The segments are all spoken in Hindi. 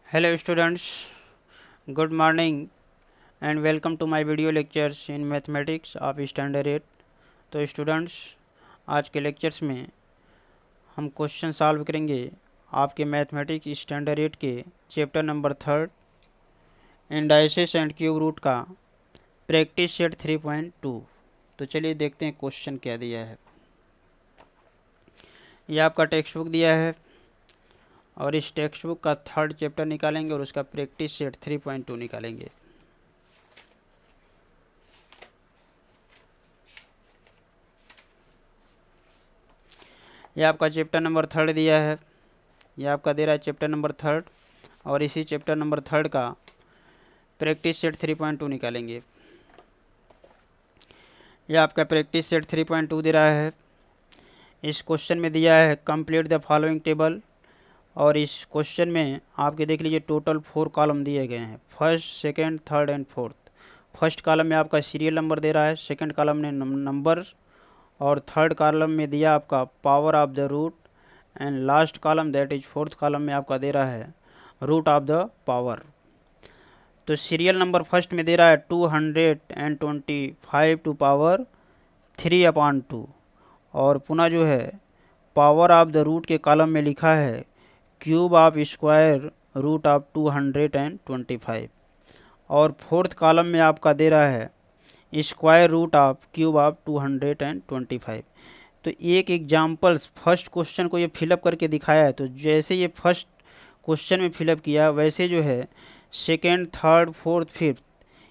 Hello students, good morning and welcome to my video lectures in mathematics of standard 8। तो स्टूडेंट्स, आज के लेक्चर्स में हम क्वेश्चन सॉल्व करेंगे आपके मैथमेटिक्स स्टैंडर्ड 8 के chapter number 3 indices and cube root का प्रैक्टिस सेट 3.2। तो चलिए देखते हैं क्वेश्चन क्या दिया है। ये आपका टेक्स्ट बुक दिया है और इस टेक्स्ट बुक का 3rd चैप्टर निकालेंगे और उसका प्रैक्टिस सेट 3.2 निकालेंगे। ये आपका चैप्टर नंबर 3rd दिया है, ये आपका दे रहा है चैप्टर नंबर 3rd और इसी चैप्टर नंबर 3rd का प्रैक्टिस सेट 3.2 निकालेंगे। ये आपका प्रैक्टिस सेट 3.2 दे रहा है। इस क्वेश्चन में दिया है कंप्लीट द फॉलोइंग टेबल और इस क्वेश्चन में आपके देख लीजिए टोटल 4 कॉलम दिए गए हैं, first, second, third and fourth. First column में आपका सीरियल नंबर दे रहा है, सेकेंड कॉलम में नंबर और थर्ड कॉलम में दिया आपका power of the root and last column that is fourth column में आपका दे रहा है रूट ऑफ द पावर। तो सीरियल नंबर फर्स्ट में दे रहा है 225 टू पावर 3/2 और पुनः जो है पावर ऑफ द रूट के कॉलम में लिखा है cube of square root of 225 और फोर्थ कॉलम में आपका दे रहा है square root of cube of 225। तो एक एग्जाम्पल्स फर्स्ट क्वेश्चन को ये फिलअप करके दिखाया है। तो जैसे ये फर्स्ट क्वेश्चन में फिलअप किया वैसे जो है सेकेंड, थर्ड, फोर्थ, फिफ्थ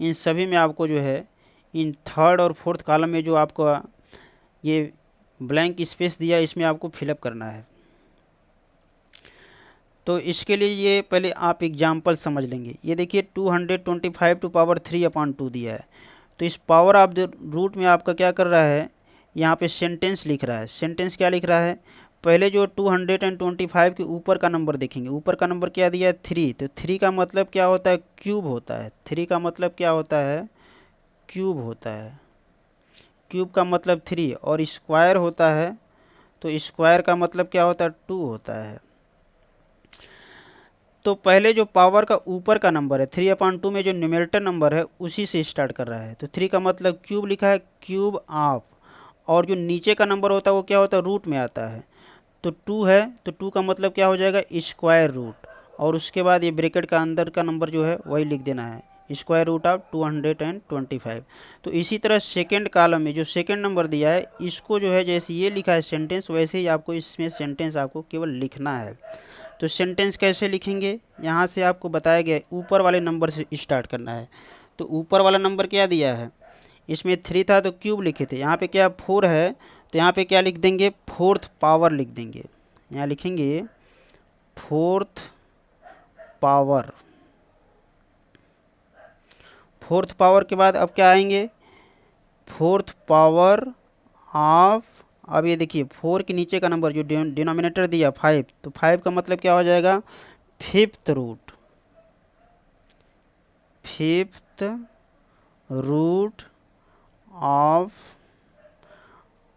इन सभी में आपको जो है इन थर्ड और फोर्थ कॉलम में जो आपका ये ब्लैंक स्पेस दिया इसमें आपको फिलअप करना है। तो इसके लिए ये पहले आप एग्जाम्पल समझ लेंगे। ये देखिए 225 टू पावर 3/2 दिया है। तो इस पावर ऑफ द रूट में आपका क्या कर रहा है, यहाँ पे सेंटेंस लिख रहा है। सेंटेंस क्या लिख रहा है, पहले जो 225 के ऊपर का नंबर देखेंगे। ऊपर का नंबर क्या दिया है 3, तो 3 का मतलब क्या होता है क्यूब होता है। 3 का मतलब क्या होता है क्यूब होता है। क्यूब का मतलब 3 और स्क्वायर होता है, तो स्क्वायर का मतलब क्या होता है 2 होता है। तो पहले जो पावर का ऊपर का नंबर है 3/2 में जो न्यूमरेटर नंबर है उसी से स्टार्ट कर रहा है। तो 3 का मतलब क्यूब लिखा है, क्यूब ऑफ, और जो नीचे का नंबर होता है वो क्या होता है रूट में आता है। तो 2 है तो 2 का मतलब क्या हो जाएगा स्क्वायर रूट, और उसके बाद ये ब्रैकेट का अंदर का नंबर जो है वही लिख देना है स्क्वायर रूट ऑफ 225। तो इसी तरह सेकेंड कॉलम में जो सेकेंड नंबर दिया है इसको जो है जैसे ये लिखा है सेंटेंस वैसे ही आपको इसमें सेंटेंस आपको केवल लिखना है। तो सेंटेंस कैसे लिखेंगे, यहाँ से आपको बताया गया ऊपर वाले नंबर से स्टार्ट करना है। तो ऊपर वाला नंबर क्या दिया है, इसमें 3 था तो क्यूब लिखे थे, यहाँ पे क्या 4 है तो यहाँ पे क्या लिख देंगे फोर्थ पावर लिख देंगे। यहाँ लिखेंगे फोर्थ पावर। फोर्थ पावर के बाद अब क्या आएंगे फोर्थ पावर ऑफ। अब ये देखिए 4 के नीचे का नंबर जो डिनोमिनेटर दिया 5, तो 5 का मतलब क्या हो जाएगा fifth root. Fifth root of,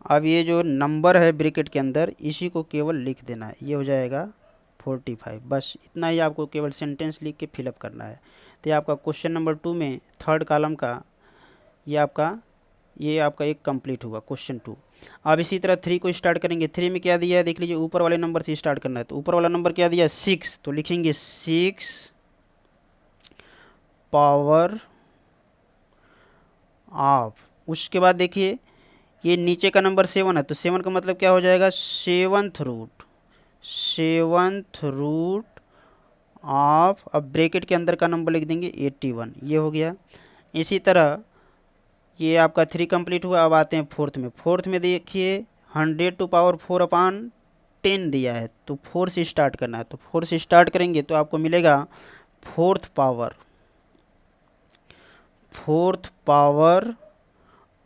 अब ये जो नंबर है ब्रैकेट के अंदर इसी को केवल लिख देना है, ये हो जाएगा 45। बस इतना ही आपको केवल सेंटेंस लिख के फिलअप करना है। तो ये आपका क्वेश्चन नंबर 2 में थर्ड कॉलम का ये आपका एक कंप्लीट हुआ क्वेश्चन 2। अब इसी तरह 3 को स्टार्ट करेंगे। 3 में क्या दिया है देख लीजिए, ऊपर वाले नंबर से स्टार्ट करना है। तो ऊपर वाला नंबर क्या दिया 6, तो लिखेंगे 6 पावर ऑफ। उसके बाद देखिए ये नीचे का नंबर 7 है, तो 7 का मतलब क्या हो जाएगा seventh root. Seventh root of, अब ब्रैकेट के अंदर का नंबर लिख देंगे 81, ये हो गया। इसी तरह ये आपका 3 कंप्लीट हुआ। अब आते हैं फोर्थ में। फोर्थ में देखिए 100 टू पावर 4/10 दिया है, तो 4 से स्टार्ट करना है। तो 4 से स्टार्ट करेंगे तो आपको मिलेगा fourth power. Fourth power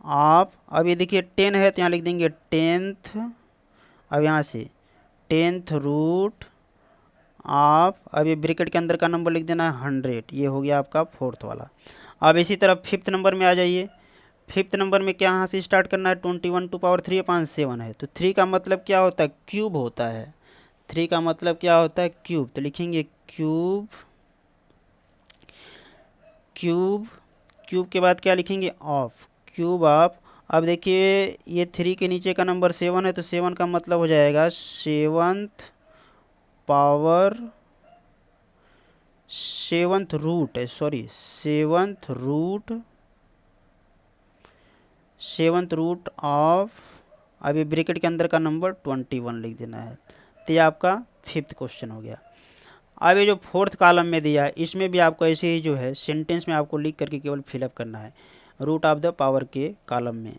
of, अब ये देखिए 10 है तो यहाँ लिख देंगे 10th। अब यहाँ से 10th रूट ऑफ, अब ये ब्रैकेट के अंदर का नंबर लिख देना है 100, ये हो गया आपका फोर्थ वाला। अब इसी तरह फिफ्थ नंबर में आ जाइए। फिफ्थ नंबर में क्या यहाँ से स्टार्ट करना है 21 टू पावर 3/7 है, तो 3 का मतलब क्या होता है क्यूब होता है। 3 का मतलब क्या होता है क्यूब, तो लिखेंगे क्यूब क्यूब, क्यूब के बाद क्या लिखेंगे ऑफ, क्यूब ऑफ। अब देखिए ये 3 के नीचे का नंबर 7 है, तो 7 का मतलब हो जाएगा सेवन्थ पावर, सेवन्थ रूट है, सॉरी सेवन्थ रूट ऑफ, अभी ब्रैकेट के अंदर का नंबर 21 लिख देना है। तो ये आपका 5th क्वेश्चन हो गया। अब ये जो 4th कॉलम में दिया है इसमें भी आपको ऐसे ही जो है सेंटेंस में आपको लिख करके केवल फिलअप करना है रूट ऑफ द पावर के कॉलम में।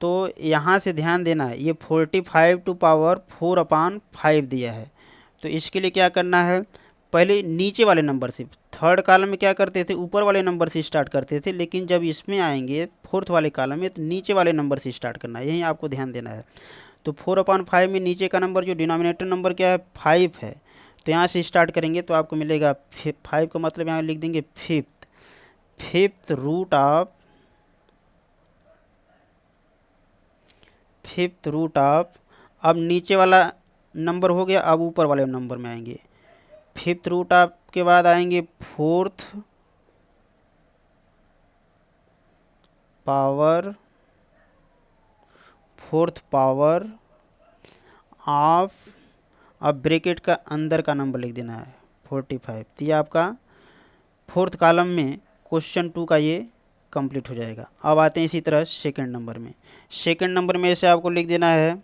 तो यहाँ से ध्यान देना है, ये 45 टू पावर 4/5 दिया है, तो इसके लिए क्या करना है, पहले नीचे वाले नंबर से, 3rd कॉलम में क्या करते थे ऊपर वाले नंबर से स्टार्ट करते थे, लेकिन जब इसमें आएंगे 4th वाले कॉलम में तो नीचे वाले नंबर से स्टार्ट करना है, यही आपको ध्यान देना है। तो 4/5 में नीचे का नंबर जो डिनोमिनेटर नंबर क्या है 5 है, तो यहाँ से स्टार्ट करेंगे तो आपको मिलेगा 5 का मतलब यहाँ लिख देंगे 5th रूट ऑफ, अब नीचे वाला नंबर हो गया, अब ऊपर वाले नंबर में आएंगे, 5th रूट ऑफ के बाद आएंगे 4th पावर ऑफ, अब ब्रैकेट का अंदर का नंबर लिख देना है 45। तो ये आपका 4th कॉलम में क्वेश्चन 2 का ये कंप्लीट हो जाएगा। अब आते हैं इसी तरह 2nd नंबर में। 2nd नंबर में ऐसे आपको लिख देना है,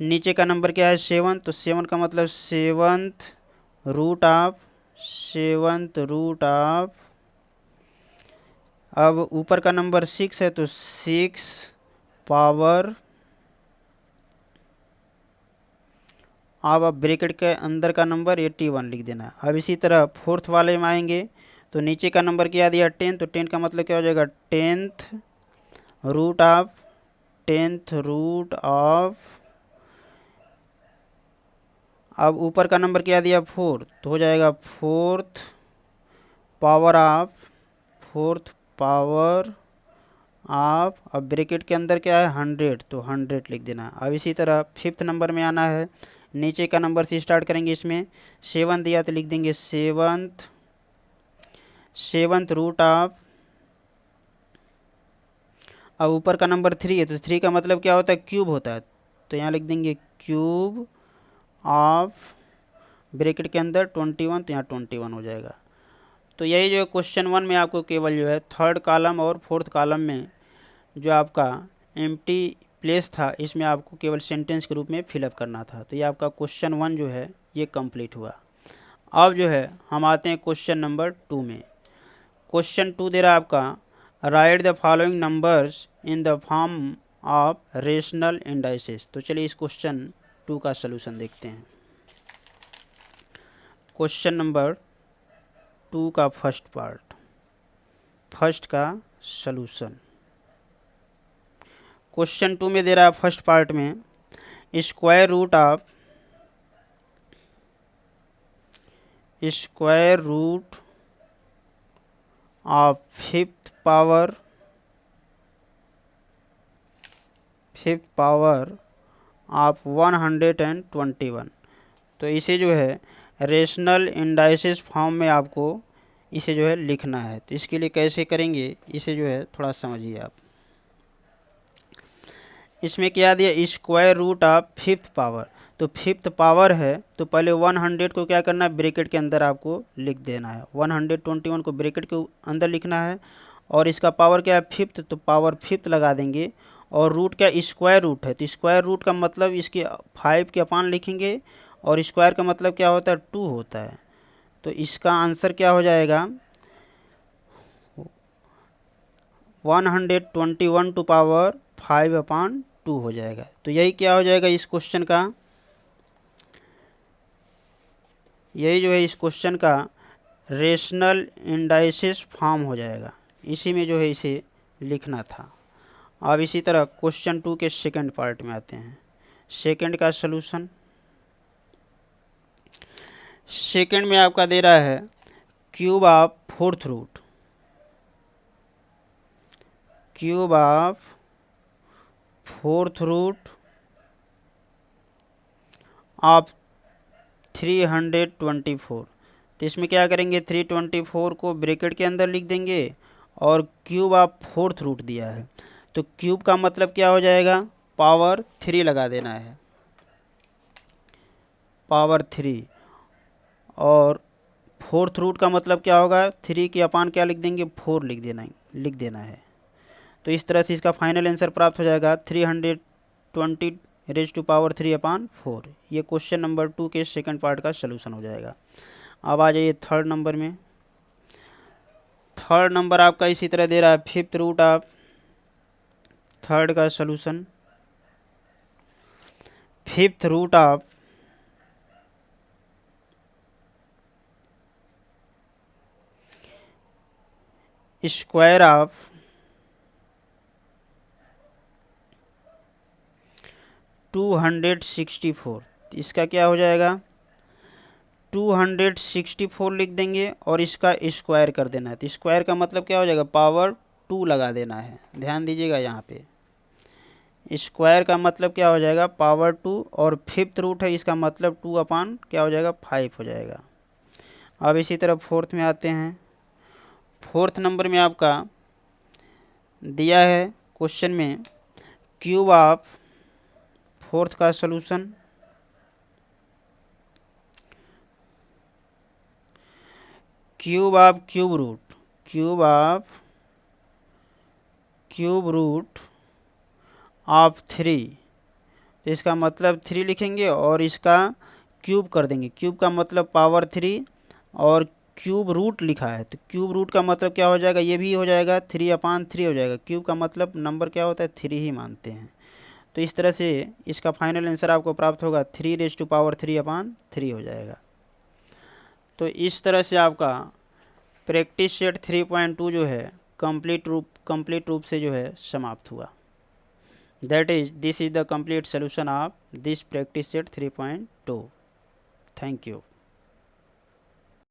नीचे का नंबर क्या है 7, तो 7 का मतलब सेवन्थ रूट ऑफ, अब ऊपर का नंबर 6 है तो 6 पावर, अब ब्रैकेट के अंदर का नंबर 81 लिख देना है। अब इसी तरह 4th वाले में आएंगे तो नीचे का नंबर क्या दिया 10, तो 10 का मतलब क्या हो जाएगा 10th रूट ऑफ, अब ऊपर का नंबर क्या दिया 4, तो हो जाएगा 4th पावर ऑफ, अब ब्रैकेट के अंदर क्या है 100, तो 100 लिख देना। अब इसी तरह 5th नंबर में आना है, नीचे का नंबर से स्टार्ट करेंगे, इसमें 7 दिया तो लिख देंगे सेवन्थ रूट ऑफ, अब ऊपर का नंबर 3 है तो 3 का मतलब क्या होता है क्यूब होता है, तो यहाँ लिख देंगे क्यूब ऑफ, ब्रैकेट के अंदर 21, तो यहाँ 21 हो जाएगा। तो यही जो है क्वेश्चन 1 में आपको केवल जो है 3rd कॉलम और 4th कॉलम में जो आपका एम्प्टी प्लेस था इसमें आपको केवल सेंटेंस के रूप में फिलअप करना था। तो ये आपका क्वेश्चन 1 जो है ये कंप्लीट हुआ। अब जो है हम आते हैं क्वेश्चन नंबर 2 में। क्वेश्चन 2 दे रहा है आपका, right the following numbers in the form of rational indices. तो चलिए इस क्वेश्चन 2 का सलूशन देखते हैं। क्वेश्चन नंबर 2 का फर्स्ट का सलूशन। क्वेश्चन 2 में दे रहा है फर्स्ट पार्ट में square root of 5th power of 121। तो इसे जो है रेशनल इंडाइसेस फॉर्म में आपको इसे जो है लिखना है। तो इसके लिए कैसे करेंगे इसे जो है थोड़ा समझिए आप। इसमें क्या दिया square root of 5th power, तो 5th पावर है तो पहले 100 को क्या करना है ब्रैकेट के अंदर आपको लिख देना है, 121 को ब्रैकेट के अंदर लिखना है, और इसका पावर क्या है 5th, तो पावर 5th लगा देंगे, और रूट क्या स्क्वायर रूट है तो स्क्वायर रूट का मतलब इसके 5 के अपान लिखेंगे, और स्क्वायर का मतलब क्या होता है 2 होता है। तो इसका आंसर क्या हो जाएगा 121 टू पावर 5/2 हो जाएगा। तो यही क्या हो जाएगा इस क्वेश्चन का, यही जो है इस क्वेश्चन का रेशनल इंडाइसेस फॉर्म हो जाएगा, इसी में जो है इसे लिखना था। अब इसी तरह क्वेश्चन 2 के सेकंड पार्ट में आते हैं। सेकंड का सलूशन, सेकंड में आपका दे रहा है cube of 4th root of 324। तो इसमें क्या करेंगे, 324 को ब्रैकेट के अंदर लिख देंगे और क्यूब ऑफ फोर्थ रूट दिया है तो क्यूब का मतलब क्या हो जाएगा, पावर 3 लगा देना है, पावर 3। और फोर्थ रूट का मतलब क्या होगा, 3 की अपान क्या लिख देंगे, 4 लिख देना है। तो इस तरह से इसका फाइनल आंसर प्राप्त हो जाएगा 320 raised to power 3/4। ये क्वेश्चन नंबर 2 के सेकंड पार्ट का सलूशन हो जाएगा। अब आ जाइए थर्ड नंबर में। थर्ड नंबर आपका इसी तरह दे रहा है, फिफ्थ रूट ऑफ थर्ड का solution, fifth root of square of 264। इसका क्या हो जाएगा, 264 लिख देंगे और इसका स्क्वायर कर देना है। तो स्क्वायर का मतलब क्या हो जाएगा, पावर 2 लगा देना है। ध्यान दीजिएगा यहाँ पे, स्क्वायर का मतलब क्या हो जाएगा, पावर 2, और फिफ्थ रूट है इसका मतलब 2/, क्या हो जाएगा, 5 हो जाएगा। अब इसी तरह फोर्थ में आते हैं। फोर्थ नंबर में आपका दिया है क्वेश्चन में क्यूब ऑफ फोर्थ का solution, cube of cube root, cube of cube root of 3। तो इसका मतलब 3 लिखेंगे और इसका क्यूब कर देंगे। क्यूब का मतलब पावर 3 और क्यूब रूट लिखा है तो क्यूब रूट का मतलब क्या हो जाएगा, ये भी हो जाएगा 3/3 हो जाएगा। क्यूब का मतलब नंबर क्या होता है, 3 ही मानते हैं। तो इस तरह से इसका फाइनल आंसर आपको प्राप्त होगा 3 raised to power 3/3 हो जाएगा। तो इस तरह से आपका प्रैक्टिस सेट 3.2 जो है कंप्लीट रूप से जो है समाप्त हुआ। this is the complete solution of this practice set 3.2. Thank you.